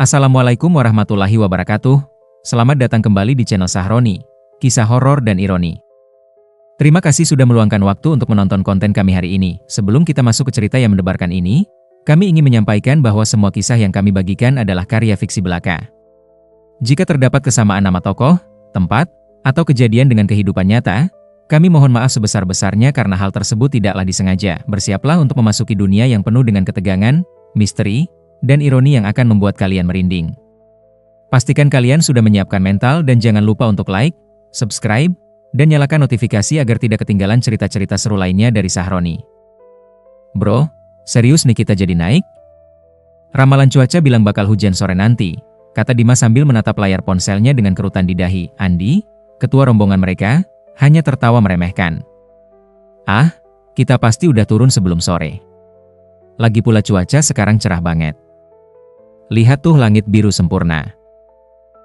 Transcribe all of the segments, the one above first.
Assalamualaikum warahmatullahi wabarakatuh. Selamat datang kembali di channel Sahroni, kisah horor dan ironi. Terima kasih sudah meluangkan waktu untuk menonton konten kami hari ini. Sebelum kita masuk ke cerita yang mendebarkan ini, kami ingin menyampaikan bahwa semua kisah yang kami bagikan adalah karya fiksi belaka. Jika terdapat kesamaan nama tokoh, tempat, atau kejadian dengan kehidupan nyata, kami mohon maaf sebesar-besarnya karena hal tersebut tidaklah disengaja. Bersiaplah untuk memasuki dunia yang penuh dengan ketegangan, misteri, dan ironi yang akan membuat kalian merinding. Pastikan kalian sudah menyiapkan mental dan jangan lupa untuk like, subscribe, dan nyalakan notifikasi agar tidak ketinggalan cerita-cerita seru lainnya dari Sahroni. Bro, serius nih kita jadi naik? Ramalan cuaca bilang bakal hujan sore nanti, kata Dimas sambil menatap layar ponselnya dengan kerutan di dahi. Andi, ketua rombongan mereka, hanya tertawa meremehkan. Ah, kita pasti udah turun sebelum sore. Lagi pula cuaca sekarang cerah banget. Lihat tuh langit biru sempurna.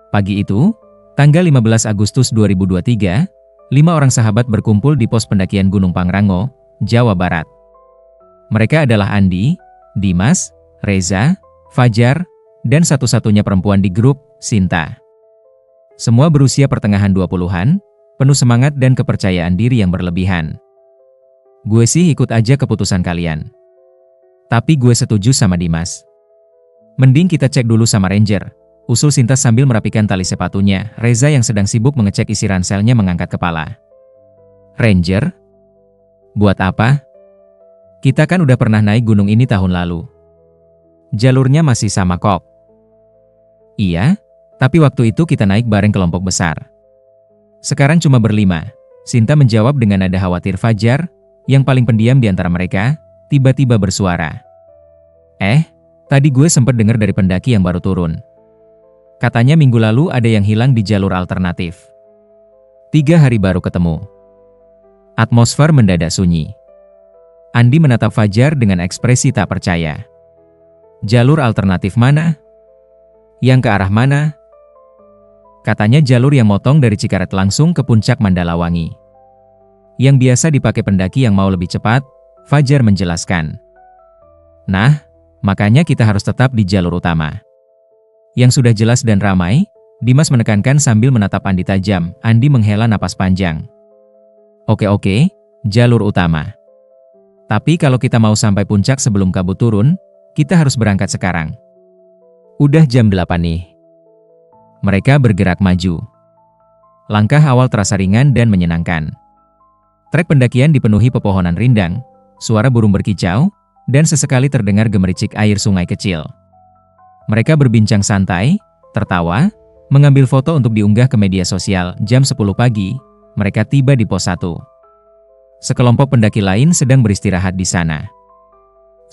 Pagi itu, tanggal 15 Agustus 2023, 5 orang sahabat berkumpul di pos pendakian Gunung Pangrango, Jawa Barat. Mereka adalah Andi, Dimas, Reza, Fajar, dan satu-satunya perempuan di grup, Sinta. Semua berusia pertengahan 20-an, penuh semangat dan kepercayaan diri yang berlebihan. Gue sih ikut aja keputusan kalian. Tapi gue setuju sama Dimas. Mending kita cek dulu sama Ranger, usul Sinta sambil merapikan tali sepatunya. Reza yang sedang sibuk mengecek isi ranselnya mengangkat kepala. Ranger? Buat apa? Kita kan udah pernah naik gunung ini tahun lalu. Jalurnya masih sama kok. Iya, tapi waktu itu kita naik bareng kelompok besar. Sekarang cuma berlima, Sinta menjawab dengan nada khawatir. Fajar, yang paling pendiam di antara mereka, tiba-tiba bersuara. Tadi gue sempat dengar dari pendaki yang baru turun. Katanya minggu lalu ada yang hilang di jalur alternatif. 3 hari baru ketemu. Atmosfer mendadak sunyi. Andi menatap Fajar dengan ekspresi tak percaya. Jalur alternatif mana? Yang ke arah mana? Katanya jalur yang motong dari Cikaret langsung ke puncak Mandalawangi. Yang biasa dipakai pendaki yang mau lebih cepat, Fajar menjelaskan. Nah, makanya kita harus tetap di jalur utama. Yang sudah jelas dan ramai, Dimas menekankan sambil menatap Andi tajam. Andi menghela napas panjang. Oke, jalur utama. Tapi kalau kita mau sampai puncak sebelum kabut turun, kita harus berangkat sekarang. Udah jam 8 nih. Mereka bergerak maju. Langkah awal terasa ringan dan menyenangkan. Trek pendakian dipenuhi pepohonan rindang, suara burung berkicau, dan sesekali terdengar gemericik air sungai kecil. Mereka berbincang santai, tertawa, mengambil foto untuk diunggah ke media sosial. Jam 10 pagi, mereka tiba di pos 1. Sekelompok pendaki lain sedang beristirahat di sana.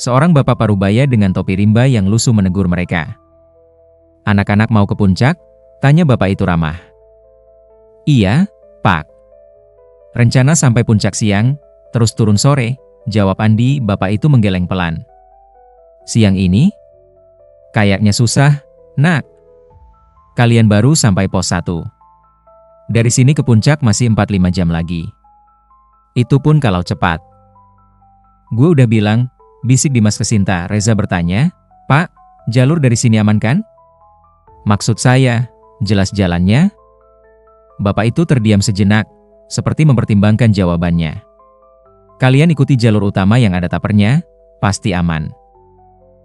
Seorang bapak parubaya dengan topi rimba yang lusuh menegur mereka. Anak-anak mau ke puncak? Tanya bapak itu ramah. Iya, Pak. Rencana sampai puncak siang, terus turun sore, jawab Andi. Bapak itu menggeleng pelan. Siang ini? Kayaknya susah, Nak. Kalian baru sampai pos 1. Dari sini ke puncak masih 4-5 jam lagi. Itu pun kalau cepat. Gue udah bilang, bisik Dimas ke Sinta. Reza bertanya, Pak, jalur dari sini aman kan? Maksud saya, jelas jalannya? Bapak itu terdiam sejenak, seperti mempertimbangkan jawabannya. Kalian ikuti jalur utama yang ada tapernya, pasti aman.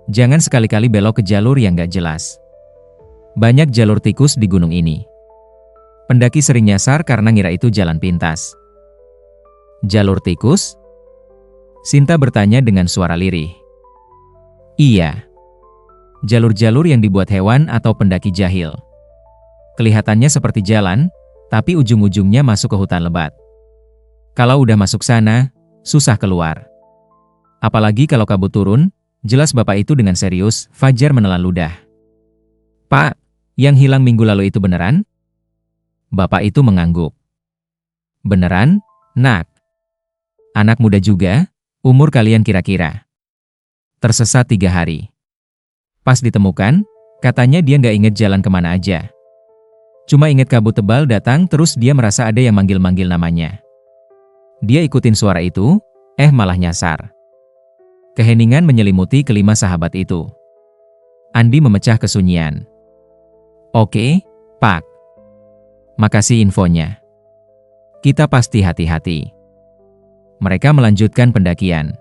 Jangan sekali-kali belok ke jalur yang gak jelas. Banyak jalur tikus di gunung ini. Pendaki sering nyasar karena ngira itu jalan pintas. Jalur tikus? Sinta bertanya dengan suara lirih. Iya. Jalur-jalur yang dibuat hewan atau pendaki jahil. Kelihatannya seperti jalan, tapi ujung-ujungnya masuk ke hutan lebat. Kalau udah masuk sana, susah keluar. Apalagi kalau kabut turun, jelas bapak itu dengan serius. Fajar menelan ludah. Pak, yang hilang minggu lalu itu beneran? Bapak itu mengangguk. Beneran, Nak. Anak muda juga, umur kalian kira-kira? Tersesat 3 hari. Pas ditemukan, katanya dia nggak inget jalan kemana aja. Cuma inget kabut tebal datang terus dia merasa ada yang manggil-manggil namanya. Dia ikutin suara itu, malah nyasar. Keheningan menyelimuti kelima sahabat itu. Andi memecah kesunyian. Oke, Pak. Makasih infonya. Kita pasti hati-hati. Mereka melanjutkan pendakian.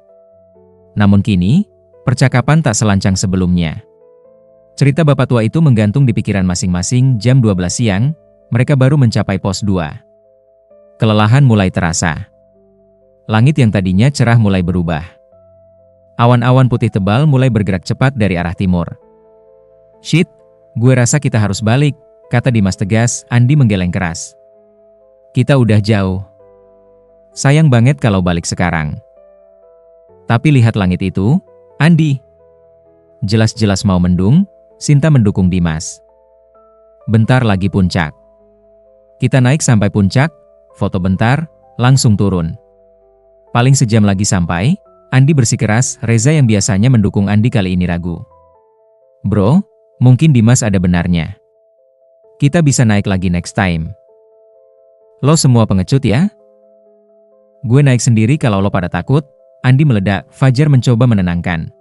Namun kini, percakapan tak selancang sebelumnya. Cerita bapak tua itu menggantung di pikiran masing-masing. Jam 12 siang, mereka baru mencapai pos 2. Kelelahan mulai terasa. Langit yang tadinya cerah mulai berubah. Awan-awan putih tebal mulai bergerak cepat dari arah timur. Shit, gue rasa kita harus balik, kata Dimas tegas. Andi menggeleng keras. Kita udah jauh. Sayang banget kalau balik sekarang. Tapi lihat langit itu, Andi. Jelas-jelas mau mendung. Sinta mendukung Dimas. Bentar lagi puncak. Kita naik sampai puncak, foto bentar, langsung turun. Paling sejam lagi sampai. Andi bersikeras. Reza yang biasanya mendukung Andi kali ini ragu. Bro, mungkin Dimas ada benarnya. Kita bisa naik lagi next time. Lo semua pengecut ya? Gue naik sendiri kalau lo pada takut. Andi meledak. Fajar mencoba menenangkan.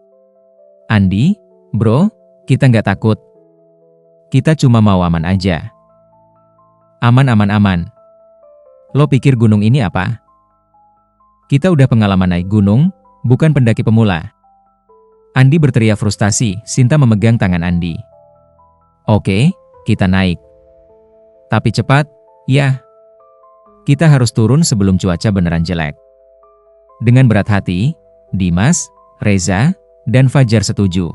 Andi, bro, kita nggak takut. Kita cuma mau aman aja. Aman. Lo pikir gunung ini apa? Kita udah pengalaman naik gunung, bukan pendaki pemula. Andi berteriak frustasi. Sinta memegang tangan Andi. Oke, kita naik. Tapi cepat, ya. Kita harus turun sebelum cuaca beneran jelek. Dengan berat hati, Dimas, Reza, dan Fajar setuju.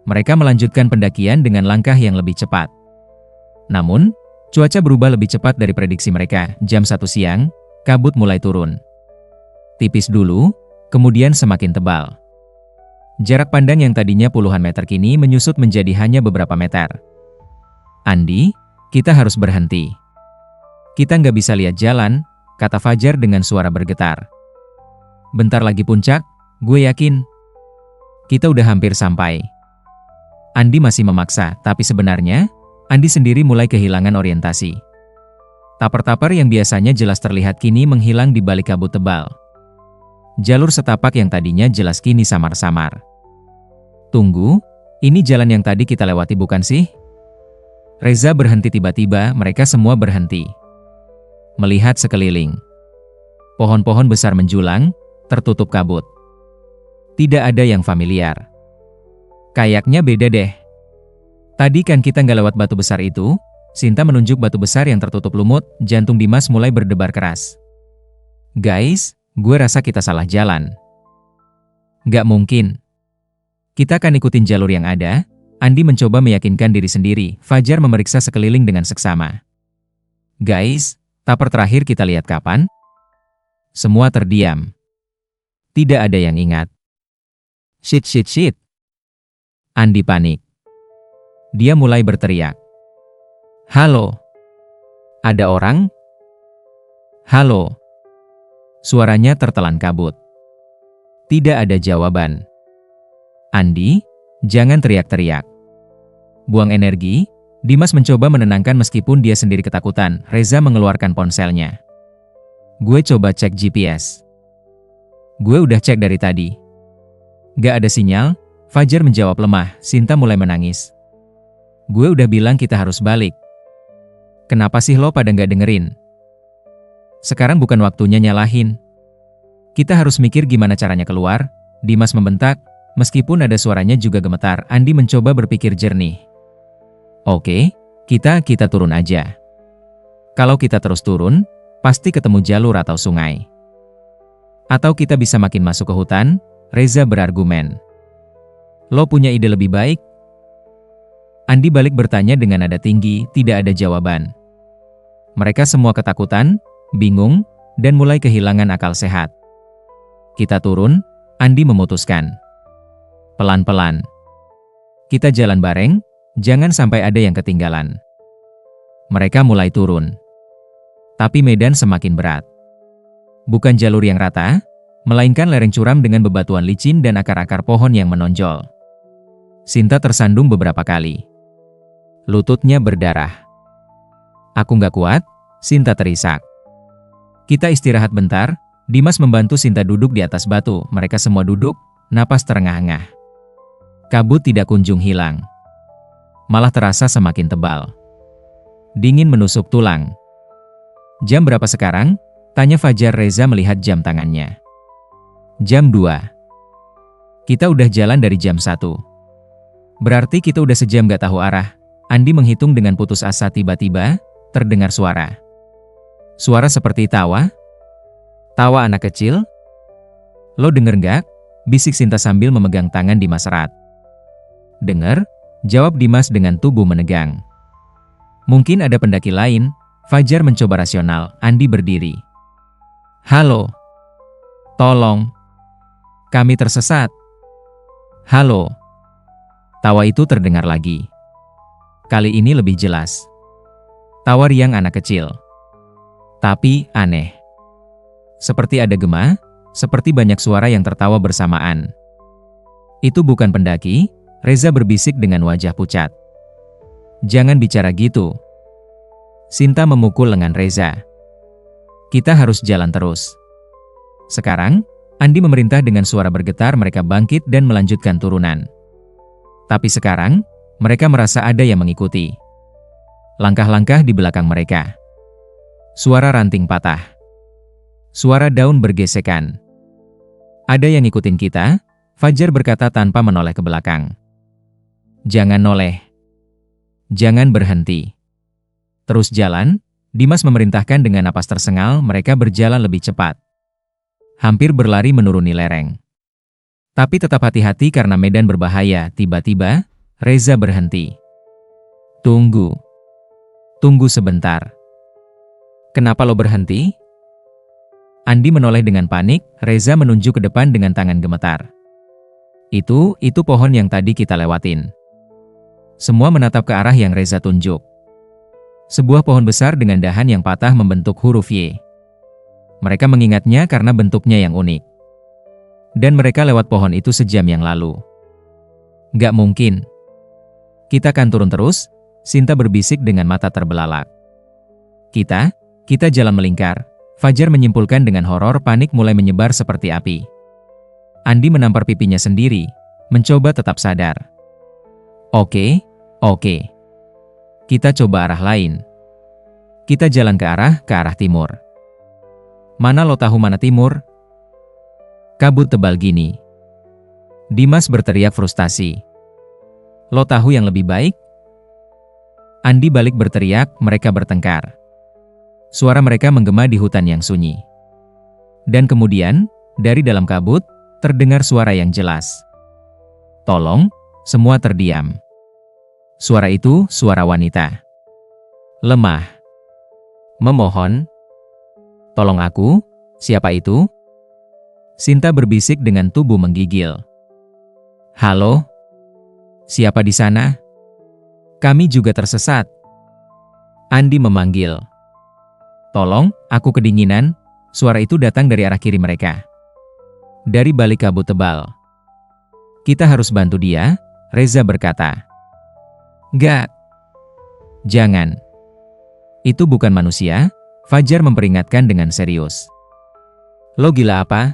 Mereka melanjutkan pendakian dengan langkah yang lebih cepat. Namun, cuaca berubah lebih cepat dari prediksi mereka. Jam 1 siang, kabut mulai turun. Tipis dulu, kemudian semakin tebal. Jarak pandang yang tadinya puluhan meter kini menyusut menjadi hanya beberapa meter. Andi, kita harus berhenti. Kita nggak bisa lihat jalan, kata Fajar dengan suara bergetar. Bentar lagi puncak, gue yakin. Kita udah hampir sampai. Andi masih memaksa, tapi sebenarnya, Andi sendiri mulai kehilangan orientasi. Tapar-tapar yang biasanya jelas terlihat kini menghilang di balik kabut tebal. Jalur setapak yang tadinya jelas kini samar-samar. Tunggu, ini jalan yang tadi kita lewati bukan sih? Reza berhenti tiba-tiba. Mereka semua berhenti. Melihat sekeliling. Pohon-pohon besar menjulang, tertutup kabut. Tidak ada yang familiar. Kayaknya beda deh. Tadi kan kita nggak lewat batu besar itu? Sinta menunjuk batu besar yang tertutup lumut. Jantung Dimas mulai berdebar keras. Guys, gue rasa kita salah jalan. Nggak mungkin. Kita akan ikutin jalur yang ada. Andi mencoba meyakinkan diri sendiri. Fajar memeriksa sekeliling dengan seksama. Guys, tapar terakhir kita lihat kapan? Semua terdiam. Tidak ada yang ingat. Shit. Andi panik. Dia mulai berteriak. Halo? Ada orang? Halo? Suaranya tertelan kabut. Tidak ada jawaban. Andi, jangan teriak-teriak. Buang energi. Dimas mencoba menenangkan meskipun dia sendiri ketakutan. Reza mengeluarkan ponselnya. Gue coba cek GPS. Gue udah cek dari tadi. Gak ada sinyal. Fajar menjawab lemah. Sinta mulai menangis. Gue udah bilang kita harus balik. Kenapa sih lo pada gak dengerin? Sekarang bukan waktunya nyalahin. Kita harus mikir gimana caranya keluar. Dimas membentak. Meskipun ada suaranya juga gemetar. Andi mencoba berpikir jernih. Oke, kita turun aja. Kalau kita terus turun, pasti ketemu jalur atau sungai. Atau kita bisa makin masuk ke hutan, Reza berargumen. Lo punya ide lebih baik? Andi balik bertanya dengan nada tinggi. Tidak ada jawaban. Mereka semua ketakutan, bingung, dan mulai kehilangan akal sehat. Kita turun, Andi memutuskan. Pelan-pelan. Kita jalan bareng, jangan sampai ada yang ketinggalan. Mereka mulai turun. Tapi medan semakin berat. Bukan jalur yang rata, melainkan lereng curam dengan bebatuan licin dan akar-akar pohon yang menonjol. Sinta tersandung beberapa kali. Lututnya berdarah. Aku nggak kuat, Sinta terisak. Kita istirahat bentar. Dimas membantu Sinta duduk di atas batu. Mereka semua duduk, napas terengah-engah. Kabut tidak kunjung hilang. Malah terasa semakin tebal. Dingin menusuk tulang. Jam berapa sekarang? Tanya Fajar Reza melihat jam tangannya. Jam 2. Kita udah jalan dari jam 1. Berarti kita udah sejam gak tahu arah. Andi menghitung dengan putus asa. Tiba-tiba, terdengar suara. Suara seperti tawa? Tawa anak kecil? Lo denger gak? Bisik Sinta sambil memegang tangan Dimas erat. Dengar? Jawab Dimas dengan tubuh menegang. Mungkin ada pendaki lain. Fajar mencoba rasional. Andi berdiri. Halo? Tolong. Kami tersesat. Halo? Tawa itu terdengar lagi. Kali ini lebih jelas. Tawa riang anak kecil. Tapi aneh. Seperti ada gema, seperti banyak suara yang tertawa bersamaan. Itu bukan pendaki, Reza berbisik dengan wajah pucat. Jangan bicara gitu. Sinta memukul lengan Reza. Kita harus jalan terus. Sekarang, Andi memerintah dengan suara bergetar. Mereka bangkit dan melanjutkan turunan. Tapi sekarang, mereka merasa ada yang mengikuti. Langkah-langkah di belakang mereka. Suara ranting patah. Suara daun bergesekan. Ada yang ngikutin kita? Fajar berkata tanpa menoleh ke belakang. Jangan noleh. Jangan berhenti. Terus jalan, Dimas memerintahkan dengan napas tersengal. Mereka berjalan lebih cepat. Hampir berlari menuruni lereng. Tapi tetap hati-hati karena medan berbahaya. Tiba-tiba, Reza berhenti. Tunggu. Tunggu sebentar. Kenapa lo berhenti? Andi menoleh dengan panik. Reza menunjuk ke depan dengan tangan gemetar. Itu pohon yang tadi kita lewatin. Semua menatap ke arah yang Reza tunjuk. Sebuah pohon besar dengan dahan yang patah membentuk huruf Y. Mereka mengingatnya karena bentuknya yang unik. Dan mereka lewat pohon itu sejam yang lalu. Gak mungkin. Kita akan turun terus, Sinta berbisik dengan mata terbelalak. Kita jalan melingkar. Fajar menyimpulkan dengan horor. Panik mulai menyebar seperti api. Andi menampar pipinya sendiri, mencoba tetap sadar. Oke. Kita coba arah lain. Kita jalan ke arah timur. Mana lo tahu mana timur? Kabut tebal gini. Dimas berteriak frustasi. Lo tahu yang lebih baik? Andi balik berteriak. Mereka bertengkar. Suara mereka menggema di hutan yang sunyi. Dan kemudian, dari dalam kabut, terdengar suara yang jelas. Tolong, semua terdiam. Suara itu suara wanita. Lemah. Memohon. Tolong aku, siapa itu? Sinta berbisik dengan tubuh menggigil. Halo? Siapa di sana? Kami juga tersesat. Andi memanggil. Tolong, aku kedinginan. Suara itu datang dari arah kiri mereka. Dari balik kabut tebal. Kita harus bantu dia, Reza berkata. Gak. Jangan. Itu bukan manusia, Fajar memperingatkan dengan serius. Lo gila apa?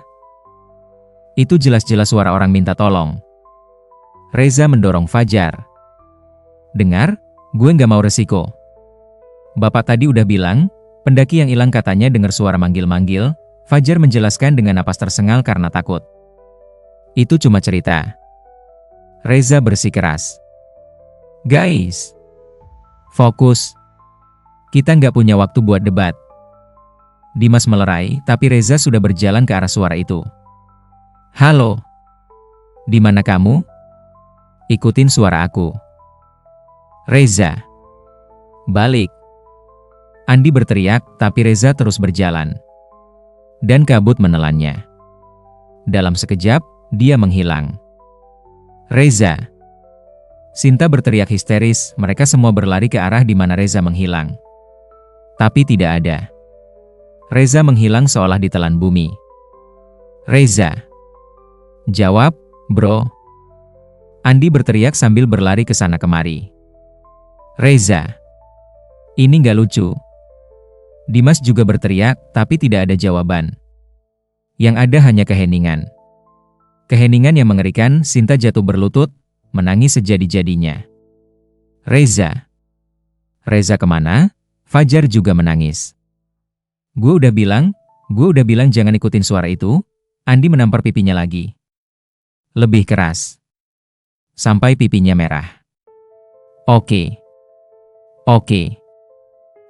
Itu jelas-jelas suara orang minta tolong. Reza mendorong Fajar. Dengar, gue gak mau resiko. Bapak tadi udah bilang, pendaki yang hilang katanya dengar suara manggil-manggil. Fajar menjelaskan dengan napas tersengal karena takut. Itu cuma cerita. Reza bersikeras. Guys, fokus. Kita nggak punya waktu buat debat. Dimas melerai, tapi Reza sudah berjalan ke arah suara itu. Halo, di mana kamu? Ikutin suara aku. Reza, balik. Andi berteriak, tapi Reza terus berjalan. Dan kabut menelannya. Dalam sekejap, dia menghilang. Reza. Sinta berteriak histeris. Mereka semua berlari ke arah di mana Reza menghilang. Tapi tidak ada. Reza menghilang seolah ditelan bumi. Reza. Jawab, bro. Andi berteriak sambil berlari ke sana kemari. Reza. Ini nggak lucu. Dimas juga berteriak, tapi tidak ada jawaban. Yang ada hanya keheningan. Keheningan yang mengerikan. Sinta jatuh berlutut. menangis sejadi-jadinya. Reza. Reza kemana? Fajar juga menangis. Gue udah bilang jangan ikutin suara itu. Andi menampar pipinya lagi. Lebih keras. Sampai pipinya merah. Oke.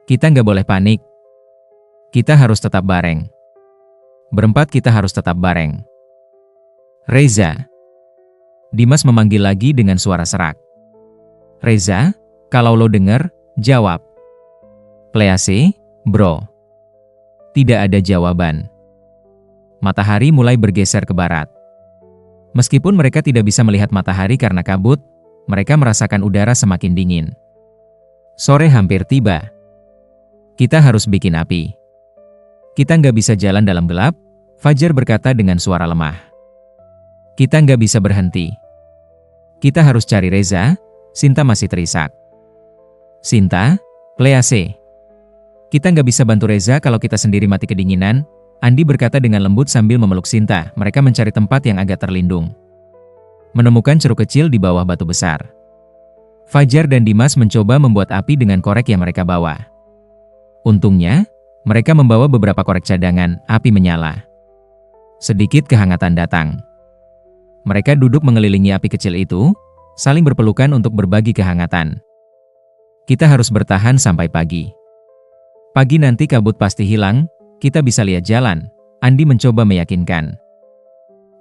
Kita nggak boleh panik. Kita harus tetap bareng. Berempat kita harus tetap bareng. Reza. Dimas memanggil lagi dengan suara serak. Reza, kalau lo denger, jawab. Please, bro. Tidak ada jawaban. Matahari mulai bergeser ke barat. Meskipun mereka tidak bisa melihat matahari karena kabut, mereka merasakan udara semakin dingin. Sore hampir tiba. Kita harus bikin api. Kita nggak bisa jalan dalam gelap, Fajar berkata dengan suara lemah. Kita nggak bisa berhenti. Kita harus cari Reza. Sinta masih terisak. Sinta, please. Kita nggak bisa bantu Reza kalau kita sendiri mati kedinginan, Andi berkata dengan lembut sambil memeluk Sinta. Mereka mencari tempat yang agak terlindung. Menemukan ceruk kecil di bawah batu besar. Fajar dan Dimas mencoba membuat api dengan korek yang mereka bawa. Untungnya, mereka membawa beberapa korek cadangan, api menyala. Sedikit kehangatan datang. Mereka duduk mengelilingi api kecil itu, saling berpelukan untuk berbagi kehangatan. Kita harus bertahan sampai pagi. Pagi nanti kabut pasti hilang, kita bisa lihat jalan, Andi mencoba meyakinkan.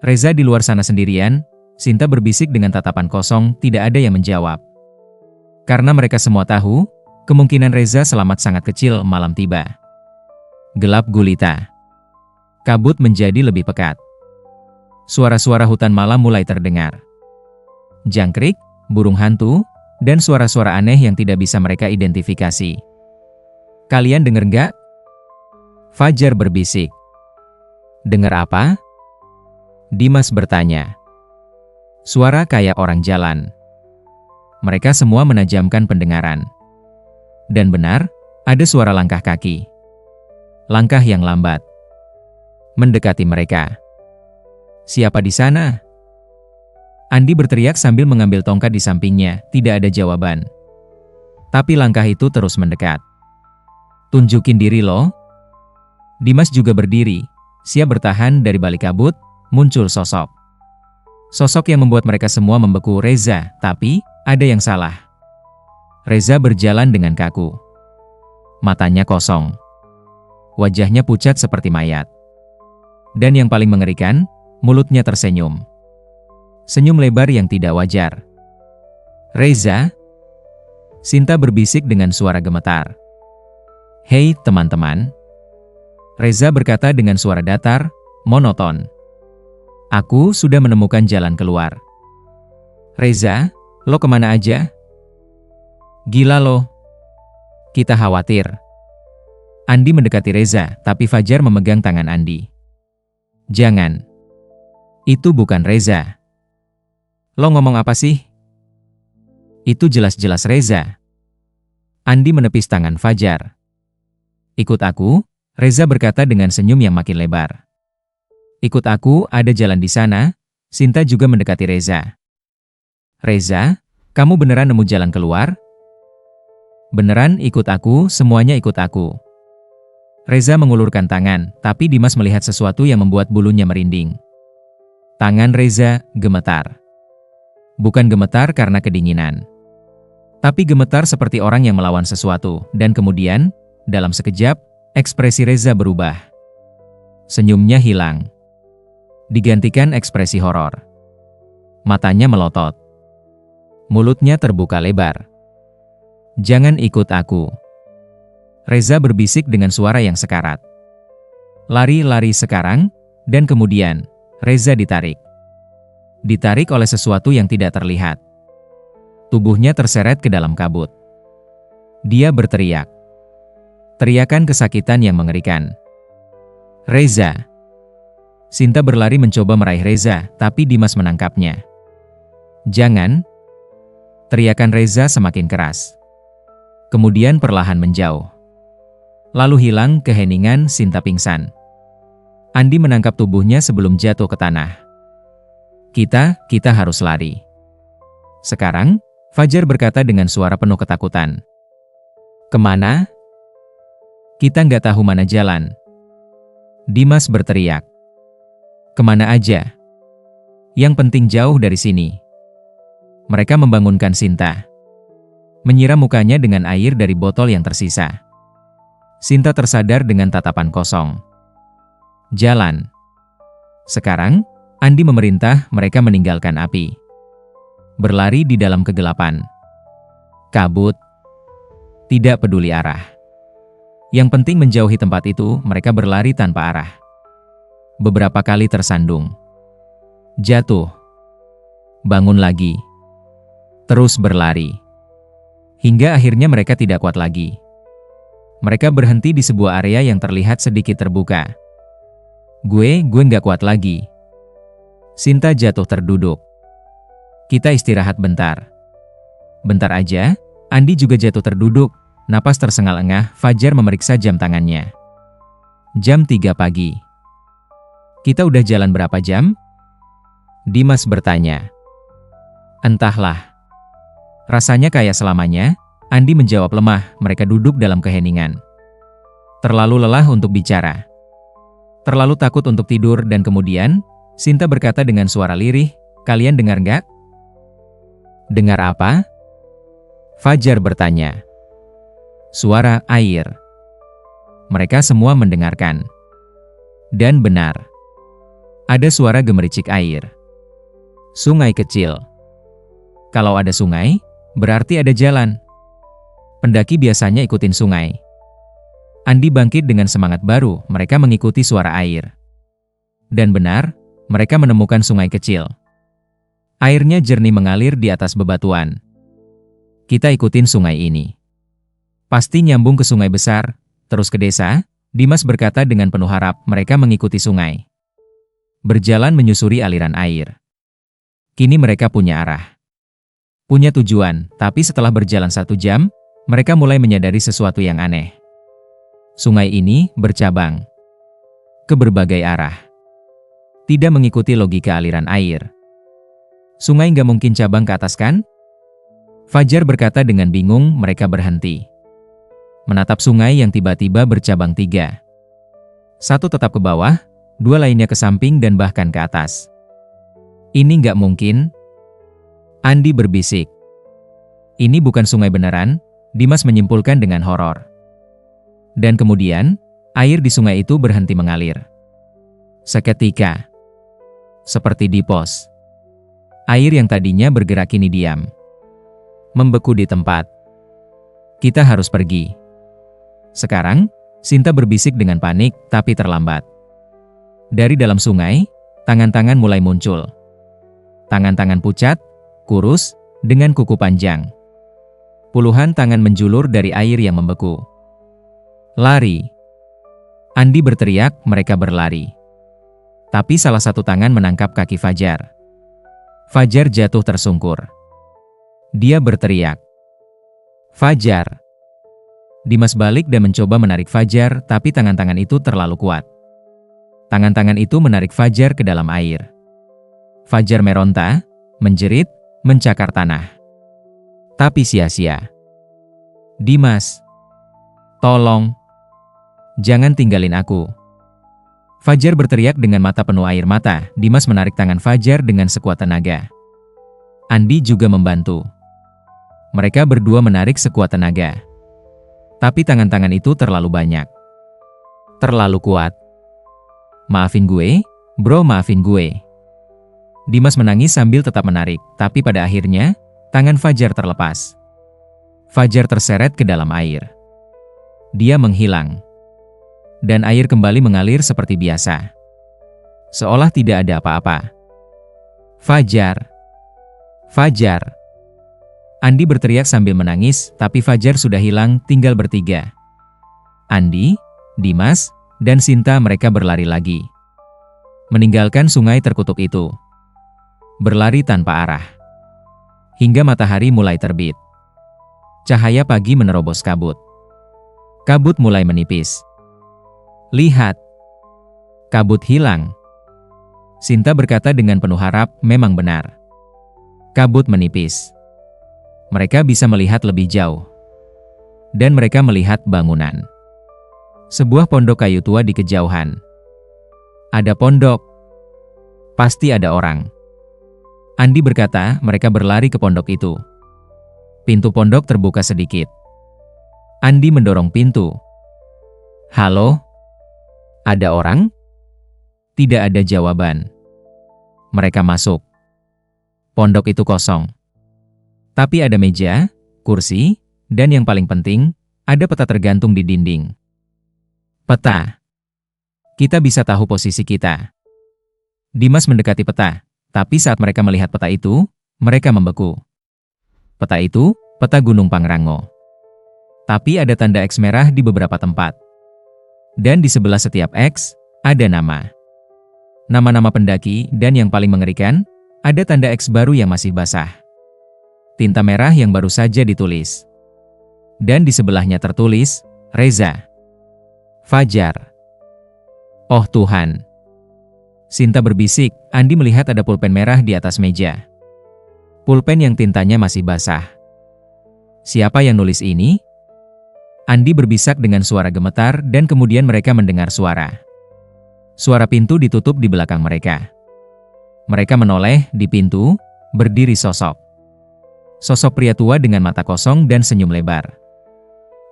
Reza di luar sana sendirian, Sinta berbisik dengan tatapan kosong, tidak ada yang menjawab. Karena mereka semua tahu, kemungkinan Reza selamat sangat kecil malam tiba. Gelap gulita. Kabut menjadi lebih pekat. Suara-suara hutan malam mulai terdengar. Jangkrik, burung hantu, dan suara-suara aneh yang tidak bisa mereka identifikasi. Kalian denger nggak? Fajar berbisik. Dengar apa? Dimas bertanya. Suara kayak orang jalan. Mereka semua menajamkan pendengaran. Dan benar, ada suara langkah kaki. Langkah yang lambat. Mendekati mereka. Siapa di sana? Andi berteriak sambil mengambil tongkat di sampingnya, tidak ada jawaban. Tapi langkah itu terus mendekat. Tunjukin diri lo. Dimas juga berdiri, siap bertahan dari balik kabut, muncul sosok. Sosok yang membuat mereka semua membeku. Reza, tapi ada yang salah. Reza berjalan dengan kaku. Matanya kosong. Wajahnya pucat seperti mayat. Dan yang paling mengerikan, mulutnya tersenyum. Senyum lebar yang tidak wajar. Reza? Sinta berbisik dengan suara gemetar. Hei teman-teman. Reza berkata dengan suara datar, monoton. Aku sudah menemukan jalan keluar. Reza, lo kemana aja? Gila lo. Kita khawatir. Andi mendekati Reza, tapi Fajar memegang tangan Andi. Jangan. Itu bukan Reza. Lo ngomong apa sih? Itu jelas-jelas Reza. Andi menepis tangan Fajar. Ikut aku, Reza berkata dengan senyum yang makin lebar. Ikut aku, ada jalan di sana. Sinta juga mendekati Reza. Reza, kamu beneran nemu jalan keluar? Beneran ikut aku, semuanya ikut aku. Reza mengulurkan tangan, tapi Dimas melihat sesuatu yang membuat bulunya merinding. Tangan Reza gemetar. Bukan gemetar karena kedinginan. Tapi gemetar seperti orang yang melawan sesuatu, dan kemudian, dalam sekejap, ekspresi Reza berubah. Senyumnya hilang. Digantikan ekspresi horor. Matanya melotot. Mulutnya terbuka lebar. Jangan ikut aku. Reza berbisik dengan suara yang sekarat. Lari-lari sekarang, dan kemudian, Reza ditarik. Ditarik oleh sesuatu yang tidak terlihat. Tubuhnya terseret ke dalam kabut. Dia berteriak. Teriakan kesakitan yang mengerikan. Reza. Sinta berlari mencoba meraih Reza, tapi Dimas menangkapnya. Jangan. Teriakan Reza semakin keras. Kemudian perlahan menjauh. Lalu hilang ke heningan. Sinta pingsan. Andi menangkap tubuhnya sebelum jatuh ke tanah. Kita harus lari. Sekarang, Fajar berkata dengan suara penuh ketakutan. Kemana? Kita nggak tahu mana jalan. Dimas berteriak. Kemana aja? Yang penting jauh dari sini. Mereka membangunkan Sinta. Menyiram mukanya dengan air dari botol yang tersisa. Sinta tersadar dengan tatapan kosong. Jalan. Sekarang, Andi memerintah mereka meninggalkan api. Berlari di dalam kegelapan. Kabut. Tidak peduli arah. Yang penting menjauhi tempat itu, mereka berlari tanpa arah. Beberapa kali tersandung. Jatuh. Bangun lagi. Terus berlari. Hingga akhirnya mereka tidak kuat lagi. Mereka berhenti di sebuah area yang terlihat sedikit terbuka. Gue nggak kuat lagi. Sinta jatuh terduduk. Kita istirahat bentar. Bentar aja, Andi juga jatuh terduduk. Napas tersengal-engah, Fajar memeriksa jam tangannya. Jam 3 pagi. Kita udah jalan berapa jam? Dimas bertanya. Entahlah. Rasanya kayak selamanya, Andi menjawab lemah, mereka duduk dalam keheningan. Terlalu lelah untuk bicara. Terlalu takut untuk tidur dan kemudian, Sinta berkata dengan suara lirih, kalian dengar nggak? Dengar apa? Fajar bertanya. Suara air. Mereka semua mendengarkan. Dan benar. Ada suara gemericik air. Sungai kecil. Kalau ada sungai, berarti ada jalan. Pendaki biasanya ikutin sungai. Andi bangkit dengan semangat baru, mereka mengikuti suara air. Dan benar, mereka menemukan sungai kecil. Airnya jernih mengalir di atas bebatuan. Kita ikutin sungai ini. Pasti nyambung ke sungai besar, terus ke desa, Dimas berkata dengan penuh harap, mereka mengikuti sungai. Berjalan menyusuri aliran air. Kini mereka punya arah. Punya tujuan, tapi setelah berjalan 1 jam, mereka mulai menyadari sesuatu yang aneh. Sungai ini bercabang ke berbagai arah. Tidak mengikuti logika aliran air. Sungai nggak mungkin cabang ke atas kan? Fajar berkata dengan bingung, mereka berhenti. Menatap sungai yang tiba-tiba bercabang 3. 1 tetap ke bawah, 2 lainnya ke samping dan bahkan ke atas. Ini nggak mungkin. Andi berbisik. Ini bukan sungai beneran, Dimas menyimpulkan dengan horor. Dan kemudian, air di sungai itu berhenti mengalir. Seketika. Seperti di pos. Air yang tadinya bergerak kini diam. Membeku di tempat. Kita harus pergi. Sekarang, Sinta berbisik dengan panik, tapi terlambat. Dari dalam sungai, tangan-tangan mulai muncul. Tangan-tangan pucat, kurus, dengan kuku panjang. Puluhan tangan menjulur dari air yang membeku. Lari. Andi berteriak, mereka berlari. Tapi salah satu tangan menangkap kaki Fajar. Fajar jatuh tersungkur. Dia berteriak. Fajar. Dimas balik dan mencoba menarik Fajar, tapi tangan-tangan itu terlalu kuat. Tangan-tangan itu menarik Fajar ke dalam air. Fajar meronta, menjerit, mencakar tanah. Tapi sia-sia. Dimas. Tolong. Jangan tinggalin aku. Fajar berteriak dengan mata penuh air mata. Dimas menarik tangan Fajar dengan sekuat tenaga. Andi juga membantu. Mereka berdua menarik sekuat tenaga. Tapi tangan-tangan itu terlalu banyak. Terlalu kuat. Maafin gue, bro, maafin gue. Dimas menangis sambil tetap menarik, tapi pada akhirnya, tangan Fajar terlepas. Fajar terseret ke dalam air. Dia menghilang. Dan air kembali mengalir seperti biasa. Seolah tidak ada apa-apa. Fajar. Fajar. Andi berteriak sambil menangis, tapi Fajar sudah hilang, tinggal bertiga. Andi, Dimas, dan Sinta mereka berlari lagi. Meninggalkan sungai terkutuk itu. Berlari tanpa arah. Hingga matahari mulai terbit. Cahaya pagi menerobos kabut. Kabut mulai menipis. Lihat. Kabut hilang. Sinta berkata dengan penuh harap, memang benar. Kabut menipis. Mereka bisa melihat lebih jauh. Dan mereka melihat bangunan. Sebuah pondok kayu tua di kejauhan. Ada pondok. Pasti ada orang. Andi berkata, mereka berlari ke pondok itu. Pintu pondok terbuka sedikit. Andi mendorong pintu. Halo? Ada orang? Tidak ada jawaban. Mereka masuk. Pondok itu kosong. Tapi ada meja, kursi, dan yang paling penting, ada peta tergantung di dinding. Peta. Kita bisa tahu posisi kita. Dimas mendekati peta, tapi saat mereka melihat peta itu, mereka membeku. Peta itu, peta Gunung Pangrango. Tapi ada tanda X merah di beberapa tempat. Dan di sebelah setiap X, ada nama. Nama-nama pendaki, dan yang paling mengerikan, ada tanda X baru yang masih basah. Tinta merah yang baru saja ditulis. Dan di sebelahnya tertulis, Reza. Fajar. Oh Tuhan. Sinta berbisik, Andi melihat ada pulpen merah di atas meja. Pulpen yang tintanya masih basah. Siapa yang nulis ini? Andi berbisak dengan suara gemetar dan kemudian mereka mendengar suara. Suara pintu ditutup di belakang mereka. Mereka menoleh di pintu, berdiri sosok. Sosok pria tua dengan mata kosong dan senyum lebar.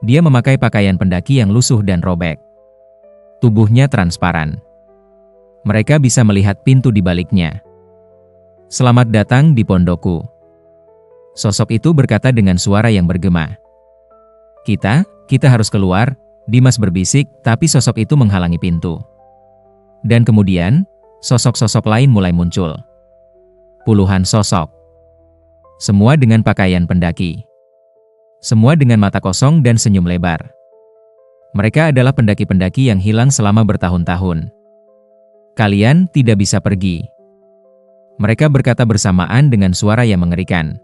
Dia memakai pakaian pendaki yang lusuh dan robek. Tubuhnya transparan. Mereka bisa melihat pintu di baliknya. Selamat datang di pondokku. Sosok itu berkata dengan suara yang bergema. Kita harus keluar, Dimas berbisik, tapi sosok itu menghalangi pintu. Dan kemudian, sosok-sosok lain mulai muncul. Puluhan sosok. Semua dengan pakaian pendaki. Semua dengan mata kosong dan senyum lebar. Mereka adalah pendaki-pendaki yang hilang selama bertahun-tahun. Kalian tidak bisa pergi. Mereka berkata bersamaan dengan suara yang mengerikan.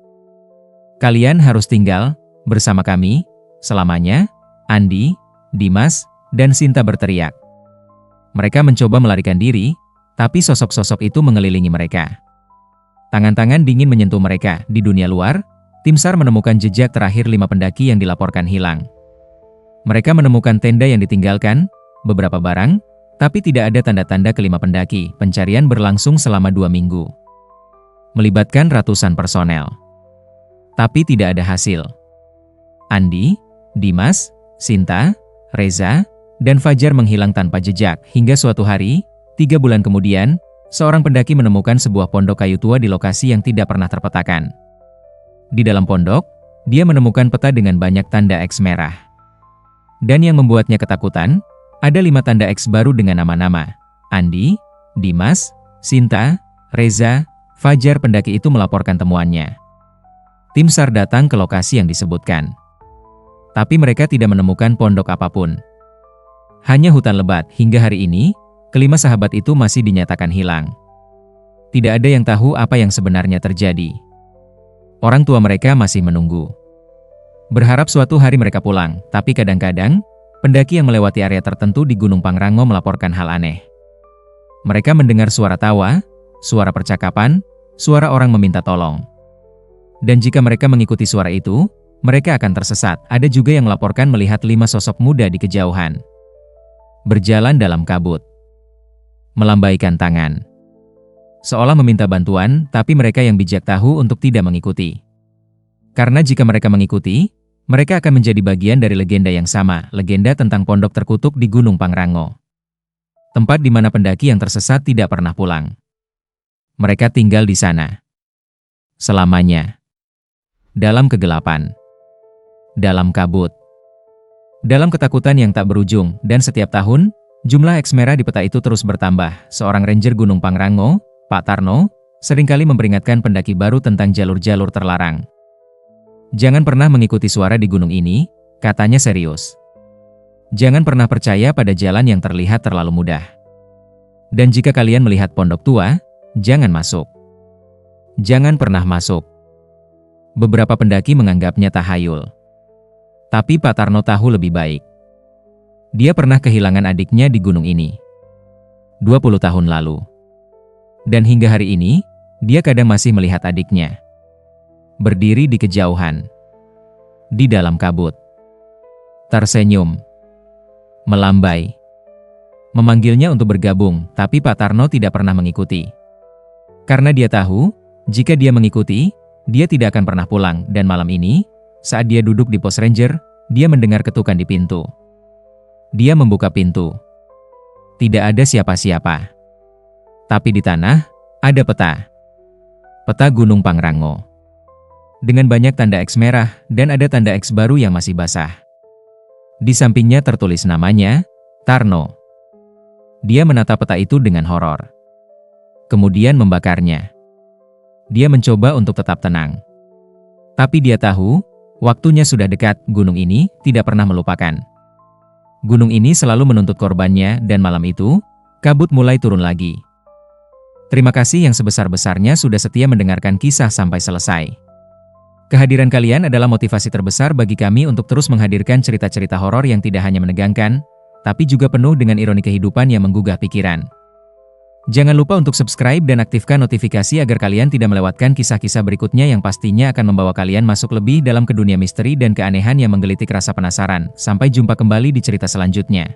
Kalian harus tinggal bersama kami selamanya. Andi, Dimas, dan Sinta berteriak. Mereka mencoba melarikan diri, tapi sosok-sosok itu mengelilingi mereka. Tangan-tangan dingin menyentuh mereka. Di dunia luar, tim SAR menemukan jejak terakhir 5 pendaki yang dilaporkan hilang. Mereka menemukan tenda yang ditinggalkan, beberapa barang, tapi tidak ada tanda-tanda kelima pendaki. Pencarian berlangsung selama 2 minggu. Melibatkan ratusan personel. Tapi tidak ada hasil. Andi, Dimas, Sinta, Reza, dan Fajar menghilang tanpa jejak hingga suatu hari, 3 bulan kemudian, seorang pendaki menemukan sebuah pondok kayu tua di lokasi yang tidak pernah terpetakan. Di dalam pondok, dia menemukan peta dengan banyak tanda X merah. Dan yang membuatnya ketakutan, ada 5 tanda X baru dengan nama-nama. Andi, Dimas, Sinta, Reza, Fajar. Pendaki itu melaporkan temuannya. Tim SAR datang ke lokasi yang disebutkan. Tapi mereka tidak menemukan pondok apapun. Hanya hutan lebat. Hingga hari ini, kelima sahabat itu masih dinyatakan hilang. Tidak ada yang tahu apa yang sebenarnya terjadi. Orang tua mereka masih menunggu. Berharap suatu hari mereka pulang, tapi kadang-kadang, pendaki yang melewati area tertentu di Gunung Pangrango melaporkan hal aneh. Mereka mendengar suara tawa, suara percakapan, suara orang meminta tolong. Dan jika mereka mengikuti suara itu, mereka akan tersesat. Ada juga yang melaporkan melihat 5 sosok muda di kejauhan. Berjalan dalam kabut. Melambaikan tangan. Seolah meminta bantuan, tapi mereka yang bijak tahu untuk tidak mengikuti. Karena jika mereka mengikuti, mereka akan menjadi bagian dari legenda yang sama, legenda tentang pondok terkutuk di Gunung Pangrango. Tempat di mana pendaki yang tersesat tidak pernah pulang. Mereka tinggal di sana. Selamanya. Dalam kegelapan. Dalam kabut. Dalam ketakutan yang tak berujung, dan setiap tahun, jumlah X merah di peta itu terus bertambah. Seorang ranger Gunung Pangrango, Pak Tarno, seringkali memperingatkan pendaki baru tentang jalur-jalur terlarang. Jangan pernah mengikuti suara di gunung ini, katanya serius. Jangan pernah percaya pada jalan yang terlihat terlalu mudah. Dan jika kalian melihat pondok tua, jangan masuk. Jangan pernah masuk. Beberapa pendaki menganggapnya tahayul. Tapi Pak Tarno tahu lebih baik. Dia pernah kehilangan adiknya di gunung ini. 20 tahun lalu. Dan hingga hari ini, dia kadang masih melihat adiknya. berdiri di kejauhan. Di dalam kabut. Tersenyum. Melambai. Memanggilnya untuk bergabung, tapi Pak Tarno tidak pernah mengikuti. Karena dia tahu, jika dia mengikuti, dia tidak akan pernah pulang, dan malam ini, saat dia duduk di pos ranger, dia mendengar ketukan di pintu. Dia membuka pintu. Tidak ada siapa-siapa. Tapi di tanah, ada peta. Peta Gunung Pangrango. Dengan banyak tanda X merah, dan ada tanda X baru yang masih basah. Di sampingnya tertulis namanya, Tarno. Dia menatap peta itu dengan horor. Kemudian membakarnya. Dia mencoba untuk tetap tenang. Tapi dia tahu, waktunya sudah dekat. Gunung ini tidak pernah melupakan. Gunung ini selalu menuntut korbannya, dan malam itu, kabut mulai turun lagi. Terima kasih yang sebesar-besarnya sudah setia mendengarkan kisah sampai selesai. Kehadiran kalian adalah motivasi terbesar bagi kami untuk terus menghadirkan cerita-cerita horor yang tidak hanya menegangkan, tapi juga penuh dengan ironi kehidupan yang menggugah pikiran. Jangan lupa untuk subscribe dan aktifkan notifikasi agar kalian tidak melewatkan kisah-kisah berikutnya yang pastinya akan membawa kalian masuk lebih dalam ke dunia misteri dan keanehan yang menggelitik rasa penasaran. Sampai jumpa kembali di cerita selanjutnya.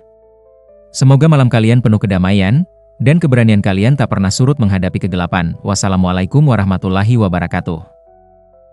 Semoga malam kalian penuh kedamaian, dan keberanian kalian tak pernah surut menghadapi kegelapan. Wassalamualaikum warahmatullahi wabarakatuh.